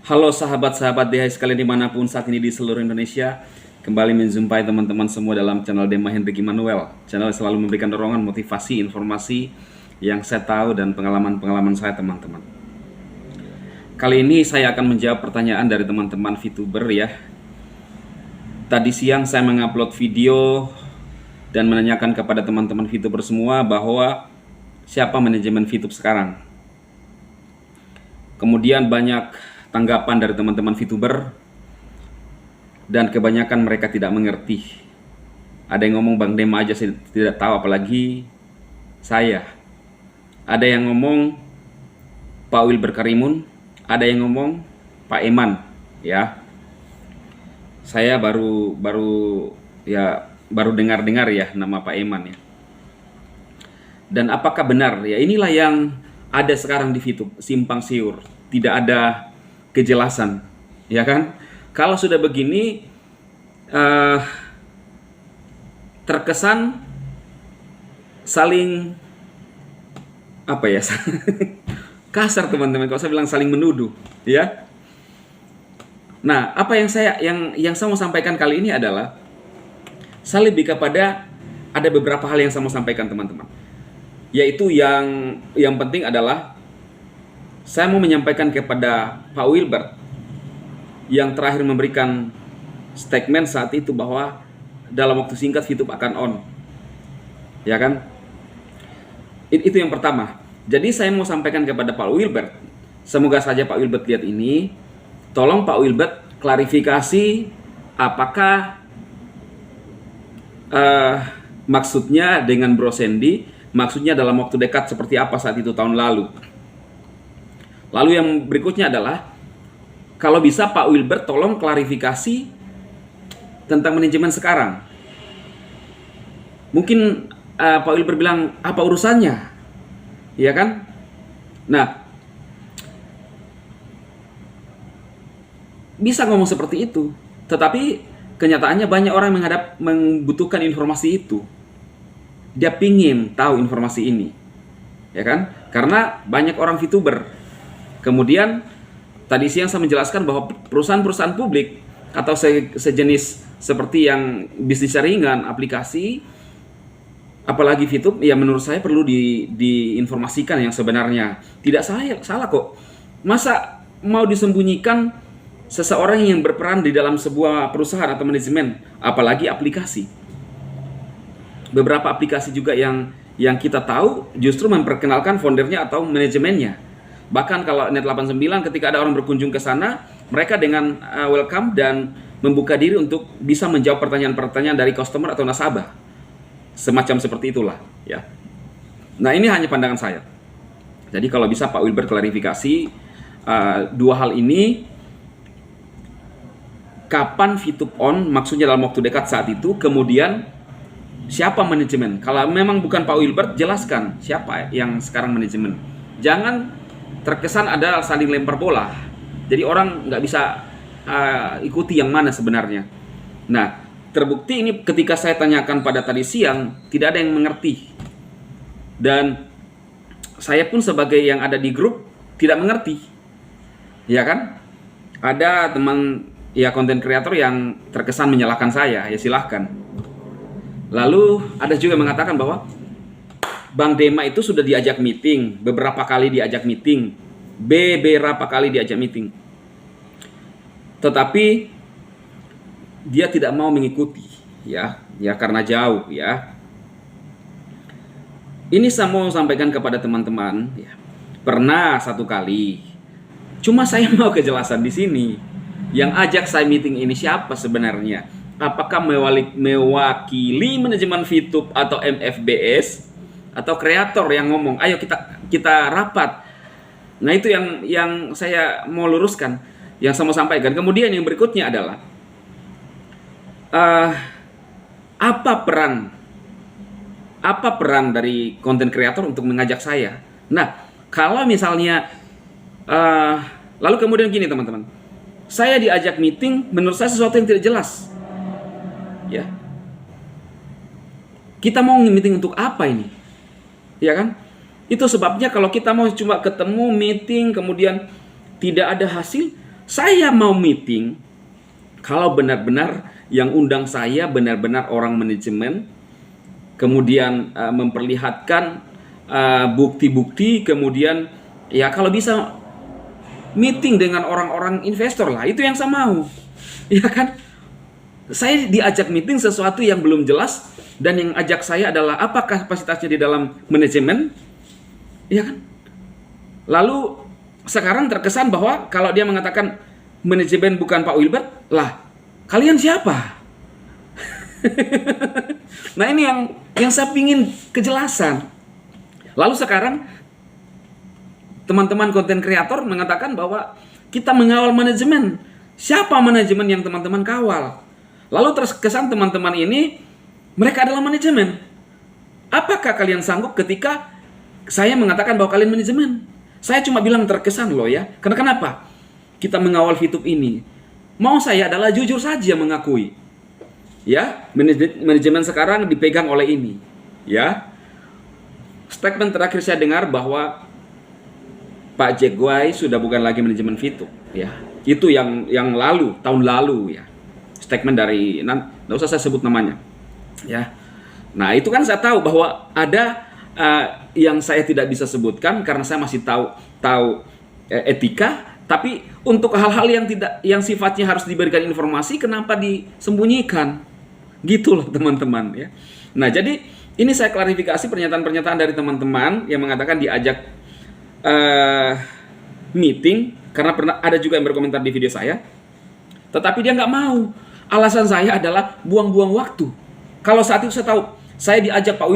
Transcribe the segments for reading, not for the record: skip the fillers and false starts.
Halo sahabat-sahabat DHI sekalian dimanapun saat ini di seluruh Indonesia. Kembali menjumpai teman-teman semua dalam channel Dema Hendrik Immanuel. Channel yang selalu memberikan dorongan, motivasi, informasi yang saya tahu dan pengalaman-pengalaman saya teman-teman. Kali ini saya akan menjawab pertanyaan dari teman-teman VTuber ya. Tadi siang saya mengupload video dan menanyakan kepada teman-teman VTuber semua bahwa siapa manajemen VTube sekarang. Kemudian banyak tanggapan dari teman-teman VTuber dan kebanyakan mereka tidak mengerti. Ada yang ngomong Bang Dema aja saya tidak tahu, apalagi saya. Ada yang ngomong Pak Wilber Karimun, ada yang ngomong Pak Eman ya. Saya baru dengar-dengar ya nama Pak Eman ya. Dan apakah benar ya, inilah yang ada sekarang di VTube, simpang siur, tidak ada kejelasan, ya kan? Kalau sudah begini, terkesan saling apa ya? Kasar teman-teman, kalau saya bilang saling menuduh, ya. Nah, apa yang saya mau sampaikan kali ini adalah saya lebih kepada ada beberapa hal yang saya mau sampaikan teman-teman. Yaitu yang penting adalah saya mau menyampaikan kepada Pak Wilbert yang terakhir memberikan statement saat itu bahwa dalam waktu singkat VTube akan on. Ya kan? Itu yang pertama. Jadi saya mau sampaikan kepada Pak Wilbert, semoga saja Pak Wilbert lihat ini. Tolong Pak Wilbert klarifikasi apakah maksudnya dengan Bro Sandy, maksudnya dalam waktu dekat seperti apa saat itu tahun lalu. Lalu yang berikutnya adalah, kalau bisa Pak Wilbert tolong klarifikasi tentang manajemen sekarang. Mungkin Pak Wilbert bilang, apa urusannya? Iya kan? Nah, bisa ngomong seperti itu, tetapi kenyataannya banyak orang membutuhkan informasi itu. Dia pingin tahu informasi ini, ya kan? Karena banyak orang VTuber. Kemudian tadi siang saya menjelaskan bahwa perusahaan-perusahaan publik atau sejenis seperti yang bisnis jaringan, aplikasi, apalagi VTube, ya menurut saya perlu diinformasikan yang sebenarnya. Tidak salah kok. Masa mau disembunyikan seseorang yang berperan di dalam sebuah perusahaan atau manajemen, apalagi aplikasi. Beberapa aplikasi juga yang kita tahu justru memperkenalkan foundernya atau manajemennya. Bahkan kalau Net89 ketika ada orang berkunjung ke sana, mereka dengan welcome dan membuka diri untuk bisa menjawab pertanyaan-pertanyaan dari customer atau nasabah. Semacam seperti itulah ya. Nah, ini hanya pandangan saya. Jadi kalau bisa Pak Wilbert klarifikasi dua hal ini. Kapan VTube on, maksudnya dalam waktu dekat saat itu. Kemudian siapa manajemen? Kalau memang bukan Pak Wilbert, jelaskan siapa yang sekarang manajemen. Jangan terkesan ada saling lempar bola. Jadi orang nggak bisa ikuti yang mana sebenarnya. Nah, terbukti ini ketika saya tanyakan pada tadi siang, tidak ada yang mengerti. Dan saya pun sebagai yang ada di grup tidak mengerti. Ya kan? Ada teman ya konten kreator yang terkesan menyalahkan saya, ya silahkan. Lalu ada juga yang mengatakan bahwa Bang Dema itu sudah diajak meeting, beberapa kali diajak meeting, tetapi dia tidak mau mengikuti, ya karena jauh, ya. Ini saya mau sampaikan kepada teman-teman, ya. Pernah satu kali, cuma saya mau kejelasan di sini. Yang ajak saya meeting ini siapa sebenarnya? Apakah mewakili manajemen VTube atau MFBS? Atau kreator yang ngomong, ayo kita rapat. Nah, itu yang saya mau luruskan, yang saya mau sampaikan. Kemudian yang berikutnya adalah apa peran dari konten kreator untuk mengajak saya. Nah, kalau misalnya lalu kemudian gini teman-teman, saya diajak meeting, menurut saya sesuatu yang tidak jelas, ya. Kita mau meeting untuk apa ini? Ya kan? Itu sebabnya kalau kita mau cuma ketemu, meeting, kemudian tidak ada hasil, Saya mau meeting kalau benar-benar yang undang saya benar-benar orang manajemen, kemudian memperlihatkan bukti-bukti, kemudian ya kalau bisa meeting dengan orang-orang investor lah, itu yang saya mau. Ya kan? Saya diajak meeting sesuatu yang belum jelas, dan yang ajak saya adalah apa kapasitasnya di dalam manajemen, ya kan? Lalu sekarang terkesan bahwa kalau dia mengatakan manajemen bukan Pak Wilbert, lah kalian siapa? Nah, ini yang saya pingin kejelasan. Lalu sekarang teman-teman konten kreator mengatakan bahwa kita mengawal manajemen. Siapa manajemen yang teman-teman kawal? Lalu terkesan teman-teman ini mereka adalah manajemen. Apakah kalian sanggup ketika saya mengatakan bahwa kalian manajemen? Saya cuma bilang terkesan loh ya. Karena kenapa? Kita mengawal VTube ini. Mau saya adalah jujur saja mengakui. Ya, manajemen sekarang dipegang oleh ini. Ya. Statement terakhir saya dengar bahwa Pak Jack Guai sudah bukan lagi manajemen VTube. Ya. Itu yang lalu, tahun lalu ya. Statement dari, nggak usah saya sebut namanya. Ya. Nah, itu kan saya tahu bahwa ada yang saya tidak bisa sebutkan karena saya masih tahu etika, tapi untuk hal-hal yang sifatnya harus diberikan informasi, kenapa disembunyikan? Gitu loh teman-teman ya. Nah, jadi ini saya klarifikasi pernyataan-pernyataan dari teman-teman yang mengatakan diajak meeting karena pernah ada juga yang berkomentar di video saya, tetapi dia nggak mau. Alasan saya adalah buang-buang waktu. Kalau saat itu saya tahu saya diajak Pak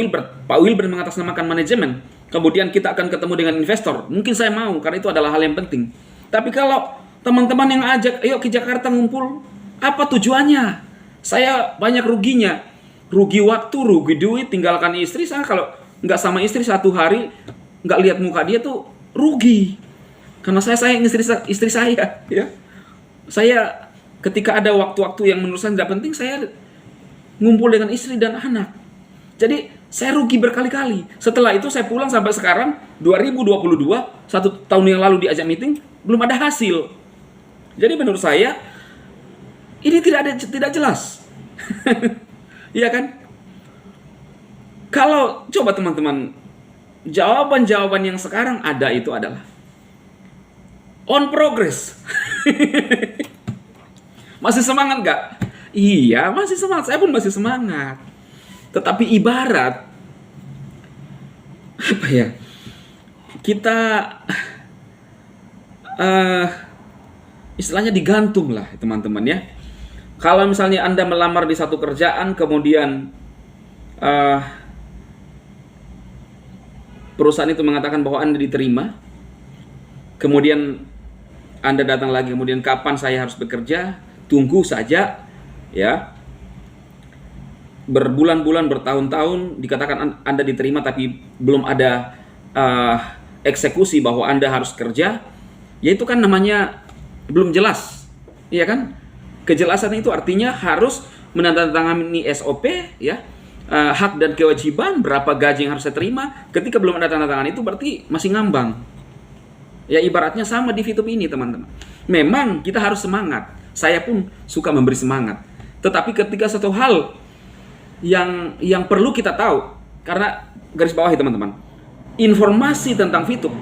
Wilbert mengatasnamakan manajemen, kemudian kita akan ketemu dengan investor, mungkin saya mau karena itu adalah hal yang penting. Tapi kalau teman-teman yang ajak, ayo ke Jakarta ngumpul, apa tujuannya? Saya banyak ruginya, rugi waktu, rugi duit, tinggalkan istri. Saya kalau nggak sama istri 1 hari, nggak lihat muka dia tuh rugi. Karena saya sayang istri saya, ya. Saya ketika ada waktu-waktu yang menurut saya tidak penting, saya ngumpul dengan istri dan anak. Jadi saya rugi berkali-kali. Setelah itu saya pulang sampai sekarang 2022, 1 tahun yang lalu diajak meeting, belum ada hasil. Jadi menurut saya ini tidak jelas. Iya kan? Kalau coba teman-teman, jawaban-jawaban yang sekarang ada itu adalah on progress. Masih semangat gak? Iya, masih semangat. Saya pun masih semangat. Tetapi ibarat apa ya? Kita istilahnya digantung lah teman-teman ya. Kalau misalnya Anda melamar di satu kerjaan, kemudian perusahaan itu mengatakan bahwa Anda diterima, kemudian Anda datang lagi, kemudian kapan saya harus bekerja? Tunggu saja ya. Berbulan-bulan, bertahun-tahun dikatakan Anda diterima tapi belum ada eksekusi bahwa Anda harus kerja, ya itu kan namanya belum jelas, iya kan? Kejelasan itu artinya harus menandatangani SOP, ya, hak dan kewajiban, berapa gaji yang harus saya terima. Ketika belum ada tanda tangan itu berarti masih ngambang. Ya ibaratnya sama di VTube ini teman-teman. Memang kita harus semangat. Saya pun suka memberi semangat. Tetapi ketika satu hal yang perlu kita tahu, karena garis bawah ya teman-teman, informasi tentang VTube,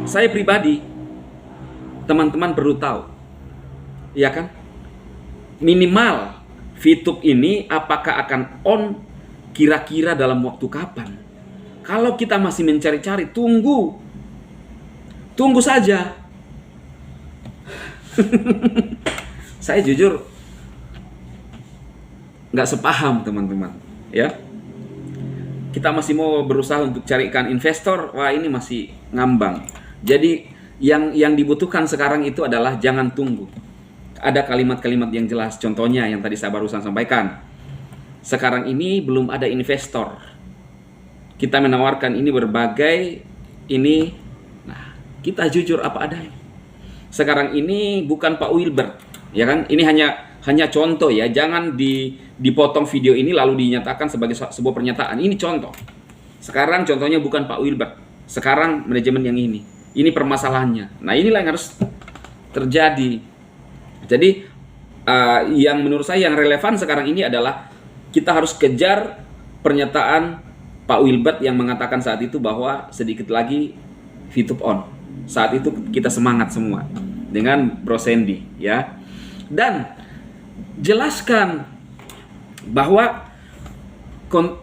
saya pribadi, teman-teman perlu tahu, ya kan? Minimal VTube ini apakah akan on kira-kira dalam waktu kapan? Kalau kita masih mencari-cari, tunggu saja. Saya jujur nggak sepaham teman-teman, ya. Kita masih mau berusaha untuk carikan investor, wah ini masih ngambang. Jadi yang dibutuhkan sekarang itu adalah jangan tunggu. Ada kalimat-kalimat yang jelas, contohnya yang tadi saya barusan sampaikan. Sekarang ini belum ada investor. Kita menawarkan ini berbagai ini, nah kita jujur apa adanya. Sekarang ini bukan Pak Wilbert, ya kan? Ini hanya contoh ya, jangan dipotong video ini lalu dinyatakan sebagai sebuah pernyataan. Ini contoh. Sekarang contohnya bukan Pak Wilbert. Sekarang manajemen yang ini permasalahannya. Nah inilah yang harus terjadi. Jadi yang menurut saya yang relevan sekarang ini adalah kita harus kejar pernyataan Pak Wilbert yang mengatakan saat itu bahwa sedikit lagi VTube on. Saat itu kita semangat semua dengan Bro Sandy, ya. Dan jelaskan bahwa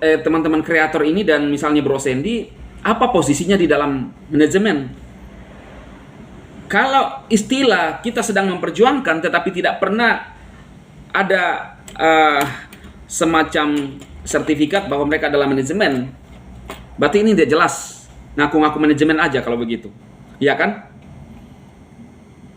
teman-teman kreator ini dan misalnya Bro Sandy, apa posisinya di dalam manajemen. Kalau istilah kita sedang memperjuangkan tetapi tidak pernah ada semacam sertifikat bahwa mereka adalah manajemen, berarti ini tidak jelas, ngaku-ngaku manajemen aja kalau begitu, ya kan?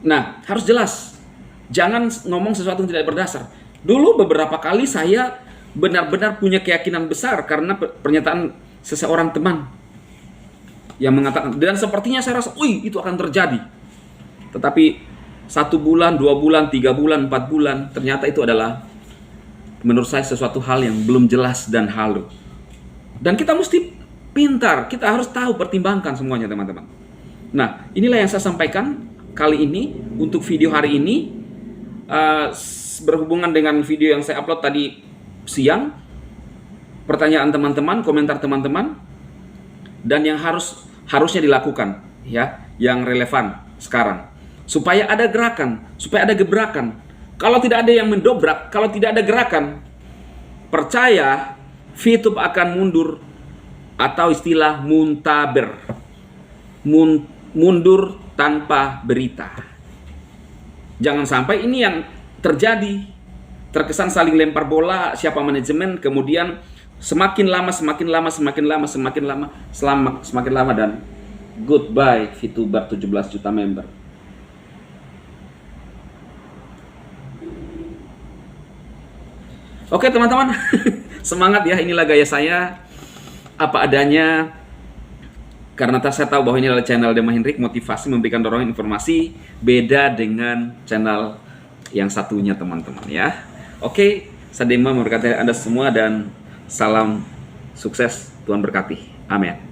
Nah, harus jelas, jangan ngomong sesuatu yang tidak berdasar. Dulu beberapa kali saya benar-benar punya keyakinan besar karena pernyataan seseorang teman yang mengatakan, dan sepertinya saya rasa, wih, itu akan terjadi. Tetapi 1 bulan, 2 bulan, 3 bulan, 4 bulan, ternyata itu adalah menurut saya sesuatu hal yang belum jelas dan halu. Dan kita mesti pintar, kita harus tahu, pertimbangkan semuanya, teman-teman. Nah, inilah yang saya sampaikan kali ini untuk video hari ini, berhubungan dengan video yang saya upload tadi siang. Pertanyaan teman-teman, komentar teman-teman, dan yang harusnya dilakukan, ya, yang relevan sekarang, supaya ada gerakan, supaya ada gebrakan. Kalau tidak ada yang mendobrak, kalau tidak ada gerakan, percaya VTube akan mundur, atau istilah muntaber, mundur tanpa berita. Jangan sampai ini yang terjadi, terkesan saling lempar bola siapa manajemen, kemudian semakin lama dan goodbye VTuber 17 juta member. Oke teman-teman, semangat ya, inilah gaya saya, apa adanya. Karena saya tahu bahwa ini adalah channel Dema Hendrik, motivasi, memberikan dorongan informasi, beda dengan channel yang satunya teman-teman ya. Oke, saya Dema memberkati Anda semua dan salam sukses, Tuhan berkati. Amin.